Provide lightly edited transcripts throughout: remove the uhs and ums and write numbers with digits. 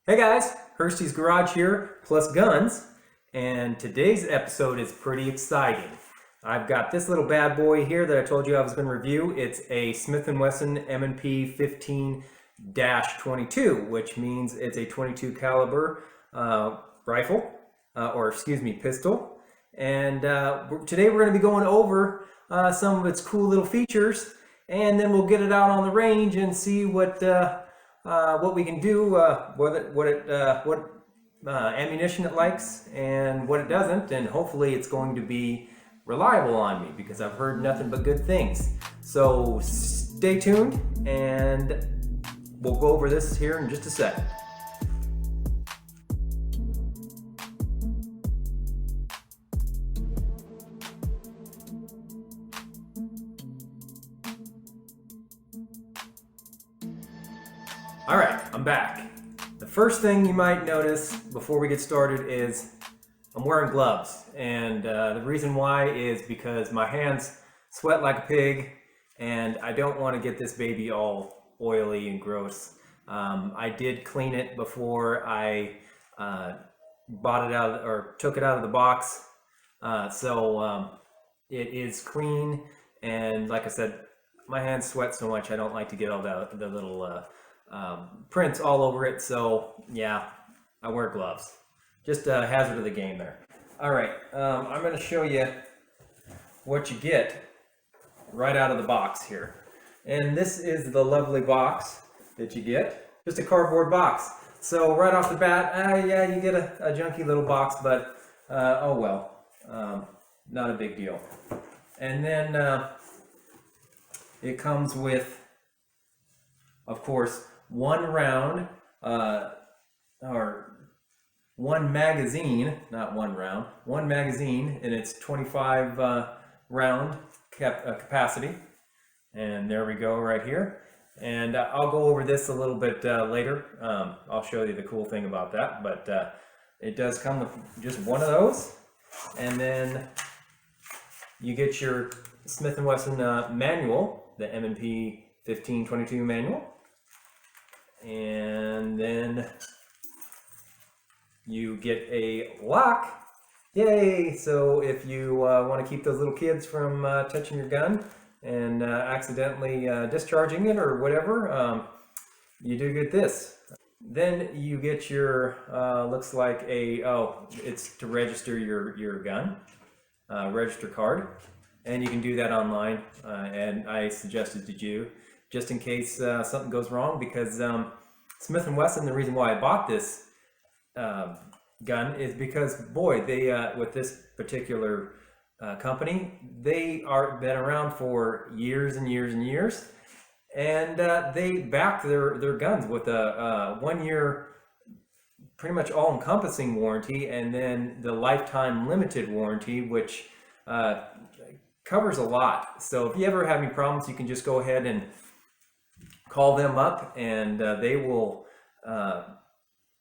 Hey guys, Kirsty's Garage here, plus guns, and today's episode is pretty exciting. I've got this little bad boy here that I told you I was going to review. It's a Smith & Wesson M&P 15-22, which means it's a 22 caliber rifle, pistol. And today we're going to be going over some of its cool little features, and then we'll get it out on the range and see what we can do, what ammunition it likes and what it doesn't, and hopefully it's going to be reliable on me because I've heard nothing but good things. So stay tuned and we'll go over this here in just a second. All right, I'm back. The first thing you might notice before we get started is I'm wearing gloves, and the reason why is because my hands sweat like a pig, and I don't want to get this baby all oily and gross. I did clean it before I bought it out or took it out of the box, so it is clean. And like I said, my hands sweat so much I don't like to get all the little prints all over it. So yeah, I wear gloves. Just a hazard of the game there. All right, I'm going to show you what you get right out of the box here. And this is the lovely box that you get. Just a cardboard box. So right off the bat, yeah, you get a junky little box, but oh well, not a big deal. And then it comes with, of course, one round, or one magazine, not one round, one magazine, and it's 25 round capacity. And there we go right here. And I'll go over this a little bit later. I'll show you the cool thing about that, but it does come with just one of those. And then you get your Smith & Wesson manual, the M&P 1522 manual. And then you get a lock. Yay! So if you want to keep those little kids from touching your gun and accidentally discharging it or whatever, you do get this. Then you get your, looks like it's to register your gun, register card. And you can do that online, and I suggested to you, just in case something goes wrong, because Smith & Wesson, the reason why I bought this gun is because, boy, they with this particular company, they are been around for years and years and years, and they back their guns with a 1 year pretty much all-encompassing warranty, and then the lifetime limited warranty, which covers a lot. So if you ever have any problems, you can just go ahead and call them up, and they will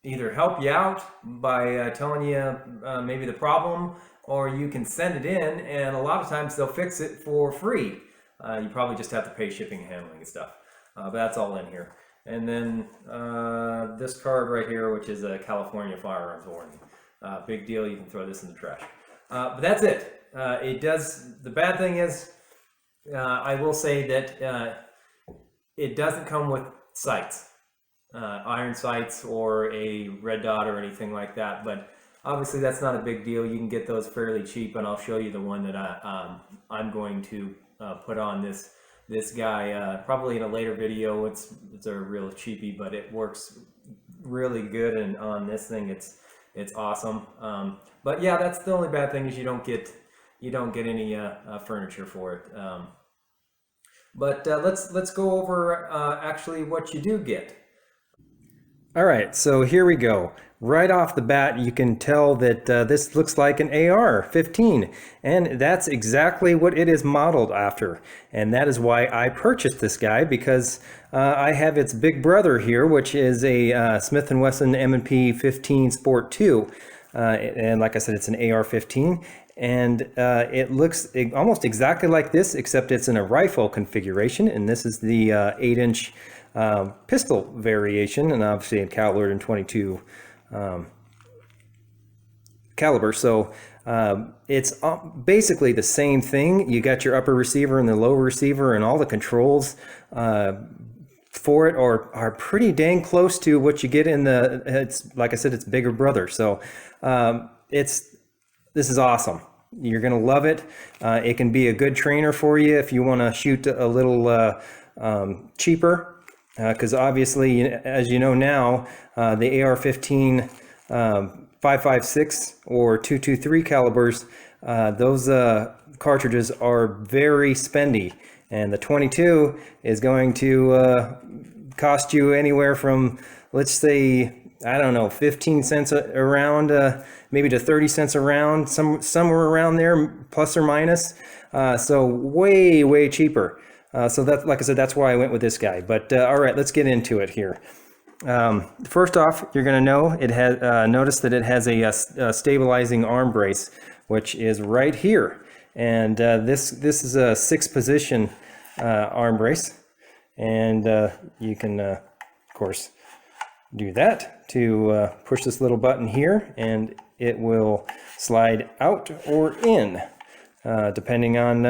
either help you out by telling you maybe the problem, or you can send it in, and a lot of times they'll fix it for free. You probably just have to pay shipping and handling and stuff, but that's all in here. And then this card right here, which is a California firearms warranty. Big deal, you can throw this in the trash. But that's it. The bad thing is, I will say that it doesn't come with sights, iron sights or a red dot or anything like that, but obviously that's not a big deal. You can get those fairly cheap, and I'll show you the one that I'm going to put on this guy probably in a later video. It's a real cheapie, but it works really good, and on this thing it's awesome. But yeah, that's the only bad thing is you don't get any furniture for it. But let's go over actually what you do get. All right, so here we go. Right off the bat, you can tell that this looks like an AR-15, and that's exactly what it is modeled after. And that is why I purchased this guy, because I have its big brother here, which is a Smith & Wesson M&P 15 Sport 2. And like I said, it's an AR-15. And it looks almost exactly like this, except it's in a rifle configuration, and this is the 8-inch pistol variation, and obviously a caliber in 22 caliber. So it's basically the same thing. You got your upper receiver and the lower receiver, and all the controls for it are pretty dang close to what you get in the, it's like I said, it's bigger brother. So this is awesome. You're gonna love it. It can be a good trainer for you if you want to shoot a little cheaper, because obviously, as you know now, the AR-15 5.56 or 2.23 calibers, those cartridges are very spendy, and the 22 is going to cost you anywhere from, let's say, I don't know, 15 cents around, maybe to 30 cents around, somewhere around there, plus or minus. So way cheaper. So that, like I said, that's why I went with this guy. But all right, let's get into it here. First off, you're going to know it has. Notice that it has a stabilizing arm brace, which is right here, and this is a 6-position arm brace, and you can, of course, do that to push this little button here, and it will slide out or in, depending on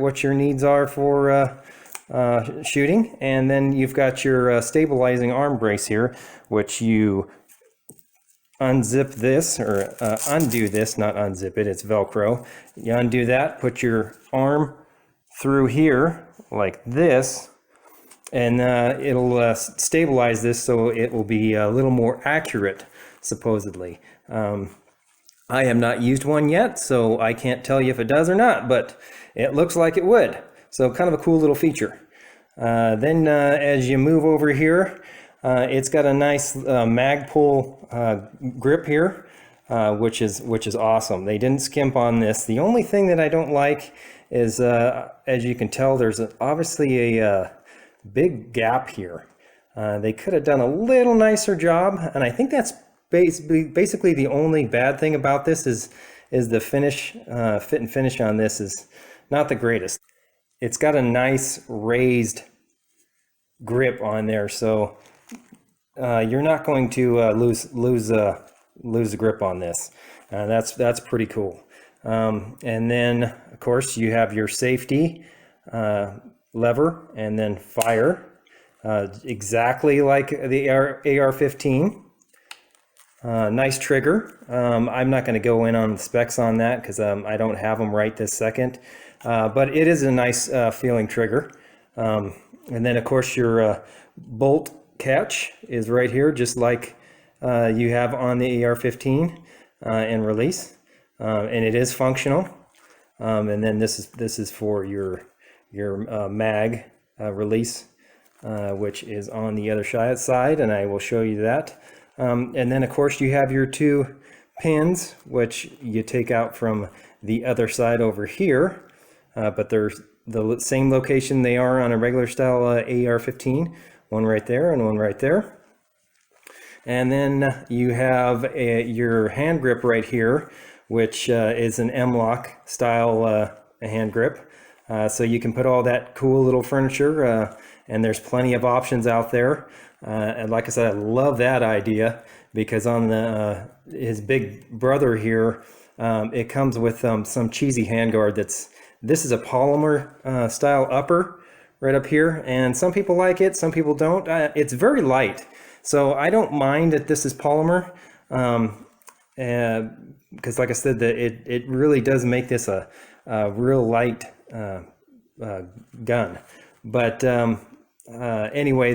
what your needs are for shooting. And then you've got your stabilizing arm brace here, which you unzip this, or undo this, not unzip it, it's Velcro. You undo that, put your arm through here like this, and it'll stabilize this so it will be a little more accurate, supposedly. I have not used one yet, so I can't tell you if it does or not, but it looks like it would. So kind of a cool little feature. Then as you move over here, it's got a nice Magpul grip here, which is awesome. They didn't skimp on this. The only thing that I don't like is, as you can tell, there's obviously a big gap here. They could have done a little nicer job, and I think that's basically the only bad thing about this is the finish, fit and finish on this is not the greatest. It's got a nice raised grip on there, so you're not going to lose the grip on this. That's pretty cool. And then, of course, you have your safety lever, and then fire, exactly like the AR-15. Nice trigger. I'm not going to go in on the specs on that because I don't have them right this second, but it is a nice feeling trigger. And then, of course, your bolt catch is right here, just like you have on the AR-15 and release, and it is functional. And then this is for your mag release, which is on the other side, and I will show you that. And then, of course, you have your 2 pins, which you take out from the other side over here, but they're the same location they are on a regular style AR-15, one right there and one right there. And then you have your hand grip right here, which is an M-lock style hand grip. So you can put all that cool little furniture, and there's plenty of options out there. And like I said, I love that idea because on his big brother here, it comes with some cheesy handguard this is a polymer style upper right up here, and some people like it, some people don't. It's very light, so I don't mind that this is polymer, because like I said, it really does make this a real light gun. But anyway,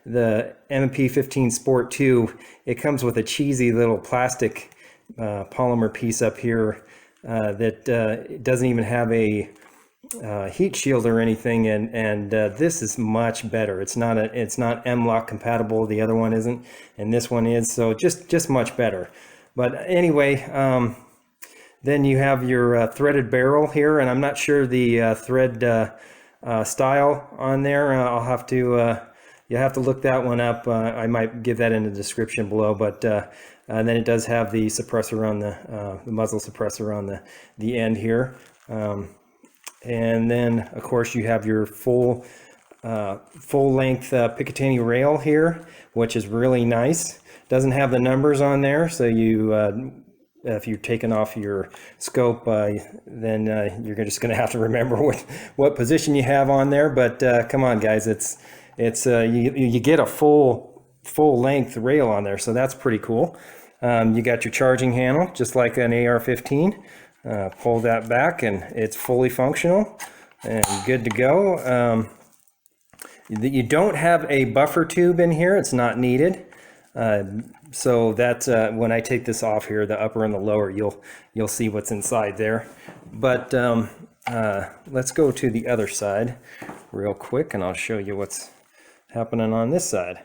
the M&P 15 Sport 2, it comes with a cheesy little plastic polymer piece up here that doesn't even have a heat shield or anything, and this is much better. It's not M-lock compatible. The other one isn't, and this one is, so just much better. But anyway, then you have your threaded barrel here, and I'm not sure the thread style on there. I'll have to you'll have to look that one up. I might give that in the description below, but and then it does have the suppressor on the muzzle suppressor on the end here, and then of course you have your full full length Picatinny rail here, which is really nice. Doesn't have the numbers on there, so you if you're taking off your scope, then you're just going to have to remember what position you have on there. But come on, guys, you get a full length rail on there, so that's pretty cool. You got your charging handle, just like an AR-15. Pull that back, and it's fully functional and good to go. You don't have a buffer tube in here; it's not needed. So that when I take this off here, the upper and the lower, you'll see what's inside there. But let's go to the other side real quick, and I'll show you what's happening on this side.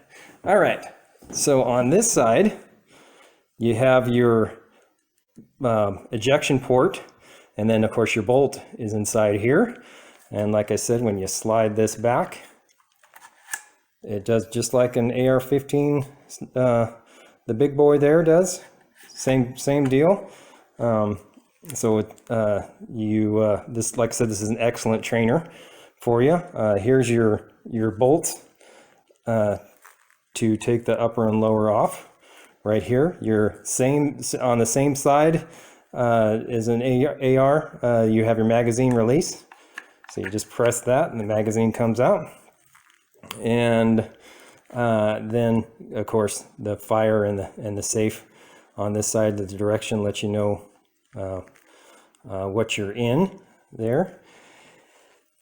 All right, so on this side, you have your ejection port, and then of course your bolt is inside here. And like I said, when you slide this back, it does just like an AR-15, the big boy there does. Same deal. So this, like I said, this is an excellent trainer for you. Here's your bolt to take the upper and lower off. Right here, on the same side is an AR. You have your magazine release. So you just press that, and the magazine comes out. And then, of course, the fire and the safe on this side of the direction lets you know what you're in there.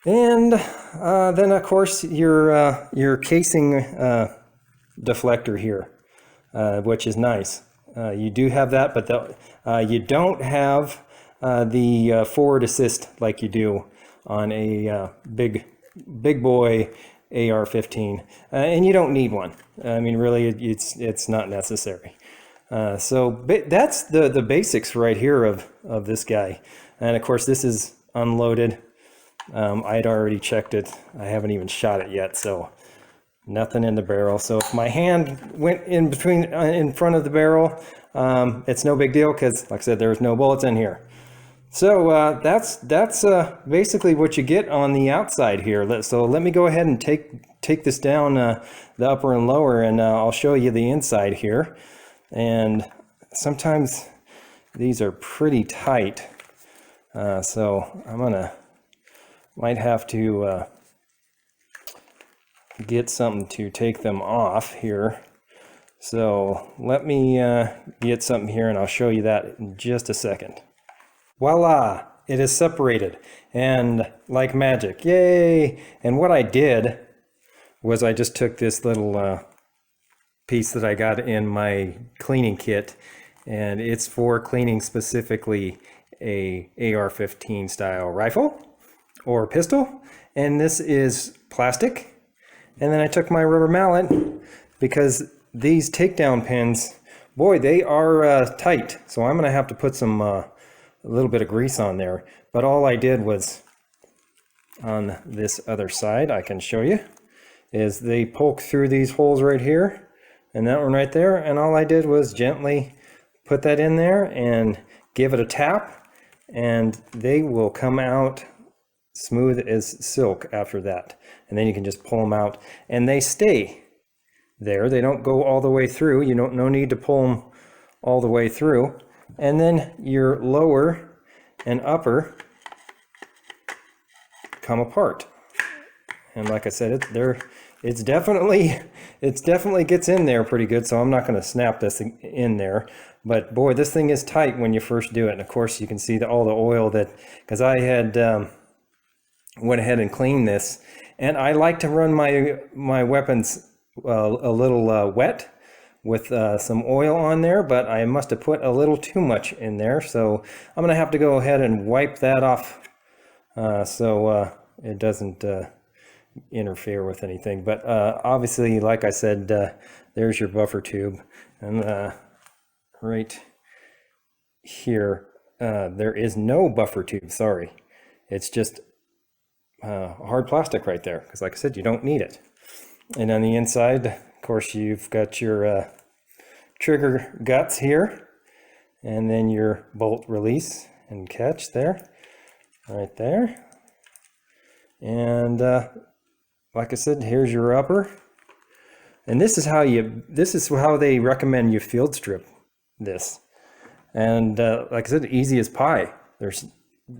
And then, of course, your casing deflector here, which is nice. You do have that, but you don't have the forward assist like you do on a big boy AR-15, and you don't need one. I mean, really, it's not necessary. So that's the basics right here of this guy. And of course, this is unloaded. I'd already checked it. I haven't even shot it yet, so nothing in the barrel. So if my hand went in front of the barrel, it's no big deal because, like I said, there's no bullets in here. So that's basically what you get on the outside here. So let me go ahead and take this down, the upper and lower, and I'll show you the inside here. And sometimes these are pretty tight, so might have to get something to take them off here. So let me get something here, and I'll show you that in just a second. Voila, it is separated, and like magic, yay! And what I did was I just took this little piece that I got in my cleaning kit, and it's for cleaning specifically a AR-15 style rifle or pistol, and this is plastic. And then I took my rubber mallet, because these takedown pins, boy, they are tight, so I'm gonna have to put some a little bit of grease on there. But all I did was, on this other side, I can show you, is they poke through these holes right here and that one right there, and all I did was gently put that in there and give it a tap, and they will come out smooth as silk after that. And then you can just pull them out, and they stay there. They don't go all the way through. You don't no need to pull them all the way through. And then your lower and upper come apart. And like I said, it's definitely gets in there pretty good, so I'm not going to snap this in there. But boy, this thing is tight when you first do it. And of course you can see all the oil that, because I had went ahead and cleaned this, and I like to run my weapons a little wet with some oil on there, but I must have put a little too much in there, so I'm gonna have to go ahead and wipe that off so it doesn't interfere with anything. But obviously, like I said, there's your buffer tube, and right here there is no buffer tube, sorry. It's just hard plastic right there, because like I said, you don't need it. And on the inside, of course, you've got your trigger guts here, and then your bolt release and catch there, right there. And like I said, here's your upper. And this is how they recommend you field strip this. And like I said, easy as pie.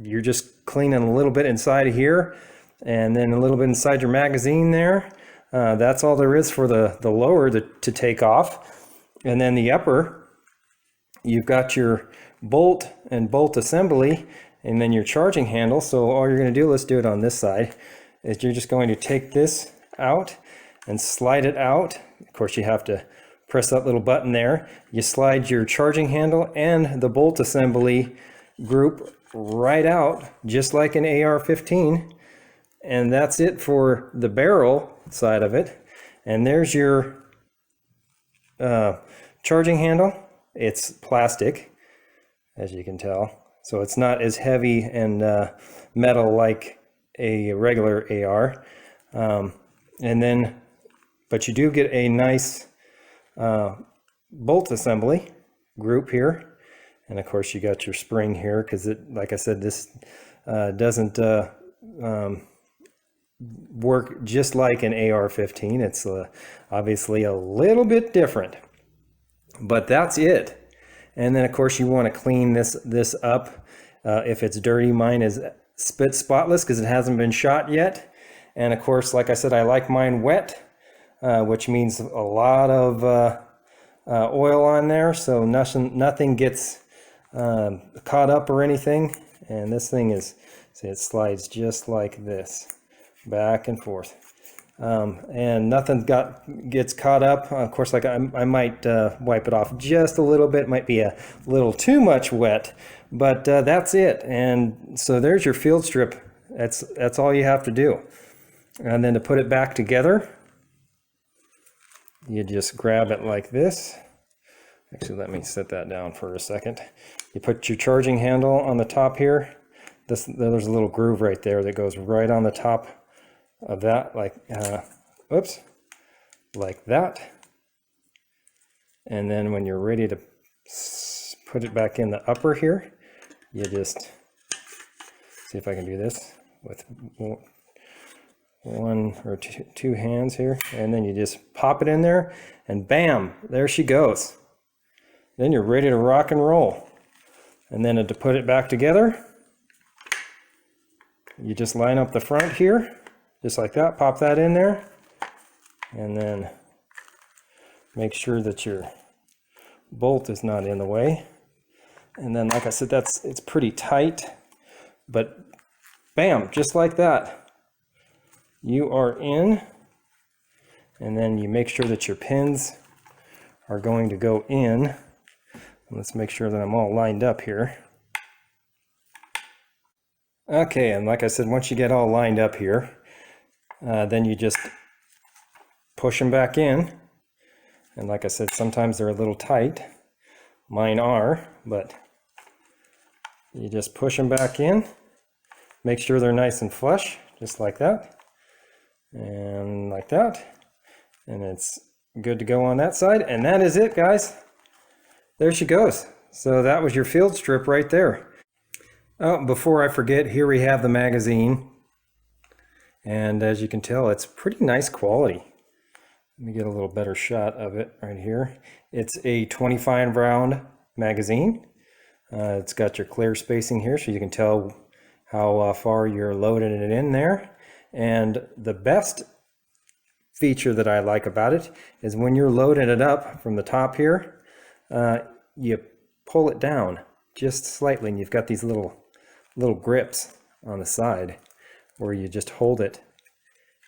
You're just cleaning a little bit inside of here, and then a little bit inside your magazine there. That's all there is for the lower to take off. And then the upper, you've got your bolt and bolt assembly, and then your charging handle. So all you're going to do, let's do it on this side, is you're just going to take this out and slide it out. Of course, you have to press that little button there. You slide your charging handle and the bolt assembly group right out, just like an AR-15. And that's it for the barrel side of it. And there's your charging handle. It's plastic, as you can tell. So it's not as heavy and metal like a regular AR. But you do get a nice bolt assembly group here. And of course you got your spring here, because like I said, this doesn't work just like an AR-15. It's obviously a little bit different, but that's it. And then of course you want to clean this up. If it's dirty, mine is spit spotless because it hasn't been shot yet. And of course, like I said, I like mine wet, which means a lot of oil on there, so nothing gets caught up or anything. And this thing see, it slides just like this, back and forth, and nothing gets caught up. Of course, like I might wipe it off just a little bit. Might be a little too much wet, but that's it. And so there's your field strip. That's all you have to do. And then to put it back together, you just grab it like this. Actually, let me set that down for a second. You put your charging handle on the top here. There's a little groove right there that goes right on the top of that, like like that. And then when you're ready to put it back in the upper here, you just see if I can do this with one or two hands here, and then you just pop it in there, and bam, there she goes. Then you're ready to rock and roll. And then to put it back together, you just line up the front here, just like that, pop that in there, and then make sure that your bolt is not in the way. And then, like I said, it's pretty tight, but bam, just like that, you are in. And then you make sure that your pins are going to go in. Let's make sure that I'm all lined up here. Okay, and like I said, once you get all lined up here, then you just push them back in. And like I said, sometimes they're a little tight. Mine are, but you just push them back in. Make sure they're nice and flush, just like that. And like that. And it's good to go on that side. And that is it, guys. There she goes. So that was your field strip right there. Oh, before I forget, here we have the magazine. And as you can tell, it's pretty nice quality. Let me get a little better shot of it right here. It's a 25 round magazine. It's got your clear spacing here, so you can tell how far you're loading it in there. And the best feature that I like about it is when you're loading it up from the top here, you pull it down just slightly, and you've got these little grips on the side where you just hold it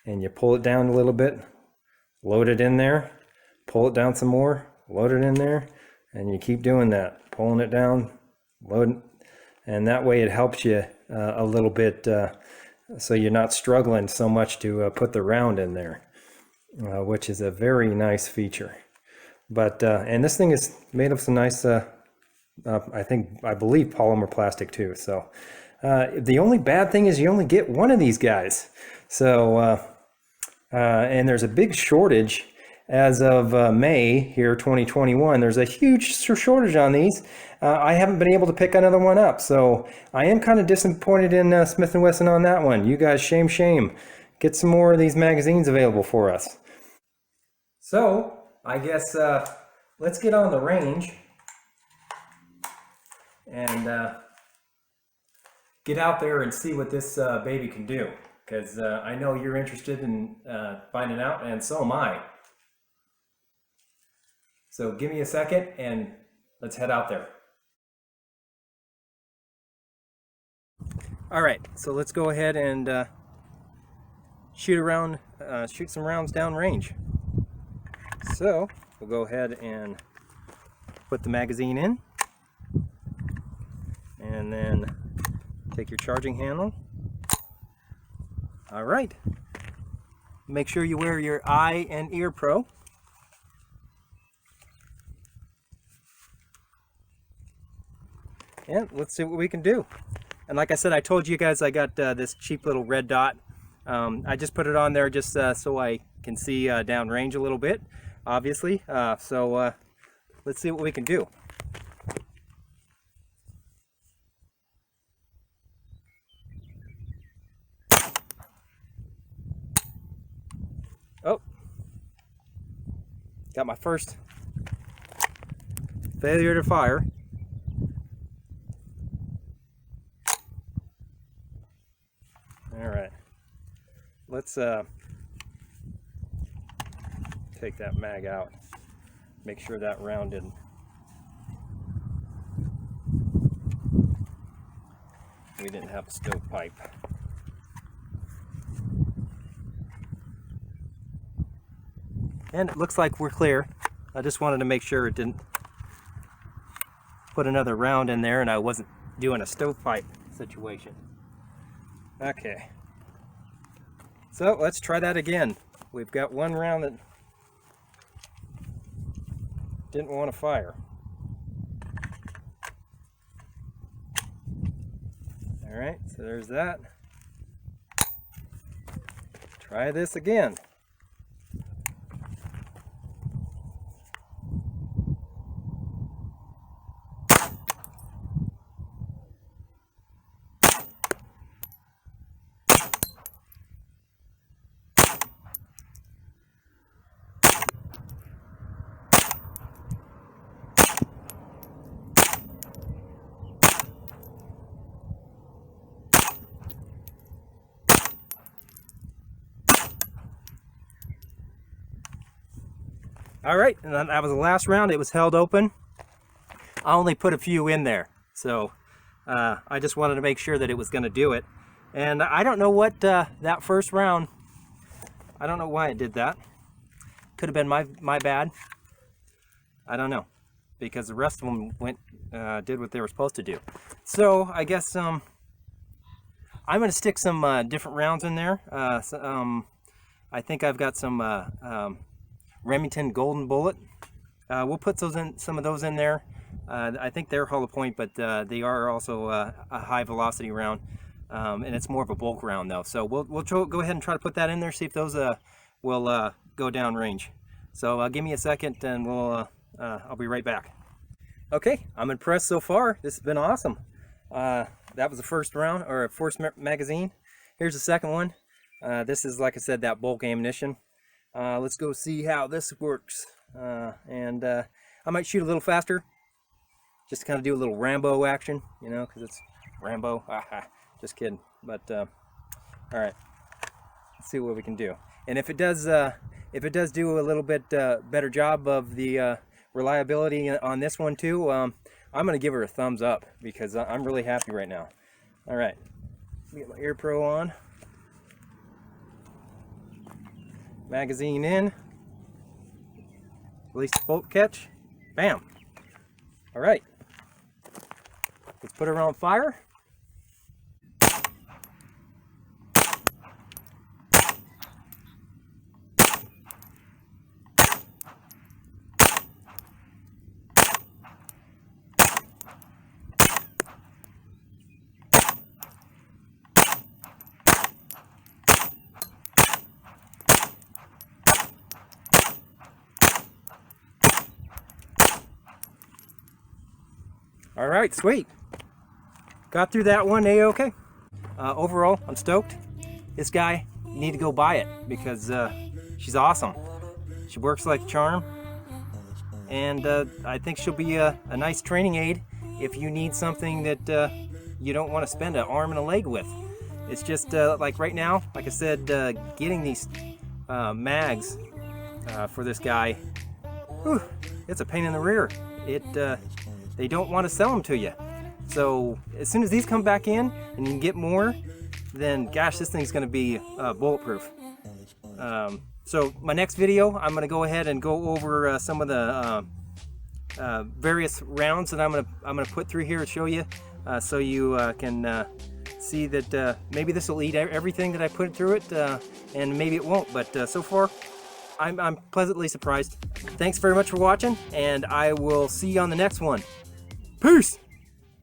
and you pull it down a little bit, load it in there, pull it down some more, load it in there, and you keep doing that, pulling it down, loading, and that way it helps you a little bit, so you're not struggling so much to put the round in there, which is a very nice feature. But and this thing is made of some nice, I believe polymer plastic too. So the only bad thing is you only get one of these guys. So and there's a big shortage as of May here, 2021. There's a huge shortage on these. I haven't been able to pick another one up, so I am kind of disappointed in Smith & Wesson on that one. You guys, shame. get some more of these magazines available for us. So I guess let's get on the range and get out there and see what this baby can do, because I know you're interested in finding out, and so am I. So give me a second and let's head out there. All right, so let's go ahead and shoot some rounds down range. So we'll go ahead and put the magazine in, and then take your charging handle. All right, make sure you wear your eye and ear pro. And let's see what we can do. And like I said, I told you guys I got this cheap little red dot. I just put it on there just so I can see down range a little bit, obviously. So let's see what we can do. Oh, got my first failure to fire. All right, let's take that mag out, make sure that round didn't. We didn't have a stovepipe. And it looks like we're clear. I just wanted to make sure it didn't put another round in there and I wasn't doing a stovepipe situation. Okay, so let's try that again. We've got one round that didn't want to fire. All right, so there's that. Try this again. All right, and that was the last round. It was held open. I only put a few in there, so I just wanted to make sure that it was going to do it. And I don't know what that first round, I don't know why it did that. Could have been my bad. I don't know, because the rest of them did what they were supposed to do. So I guess I'm going to stick some different rounds in there. I think I've got some Remington Golden Bullet. We'll put some of those in there. I think they're hollow point, but they are also a high velocity round, and it's more of a bulk round though. So we'll go ahead and try to put that in there, see if those will go down range. So give me a second, and I'll be right back. Okay, I'm impressed so far. This has been awesome. That was the first round, or first magazine. Here's the second one. This is, like I said, that bulk ammunition. Let's go see how this works. And I might shoot a little faster, just to kind of do a little Rambo action, you know, because it's Rambo. Just kidding. But all right, let's see what we can do. And if it does do a little bit better job of the reliability on this one too, I'm gonna give her a thumbs up, because I'm really happy right now. All right, get my ear pro on. Magazine in, release the bolt catch, bam. All right, let's put her on fire. All right, sweet. Got through that one A-okay. Overall, I'm stoked. This guy you need to go buy it because she's awesome. She works like a charm, and I think she'll be a nice training aid if you need something that you don't want to spend an arm and a leg with. It's just like right now, like I said, getting these mags for this guy, whew, it's a pain in the rear. They don't want to sell them to you. So as soon as these come back in and you can get more, then gosh, this thing's going to be bulletproof. So my next video, I'm going to go ahead and go over some of the various rounds that I'm going to put through here to show you, so you can see that maybe this will eat everything that I put through it, and maybe it won't. But so far, I'm pleasantly surprised. Thanks very much for watching, and I will see you on the next one. Peace!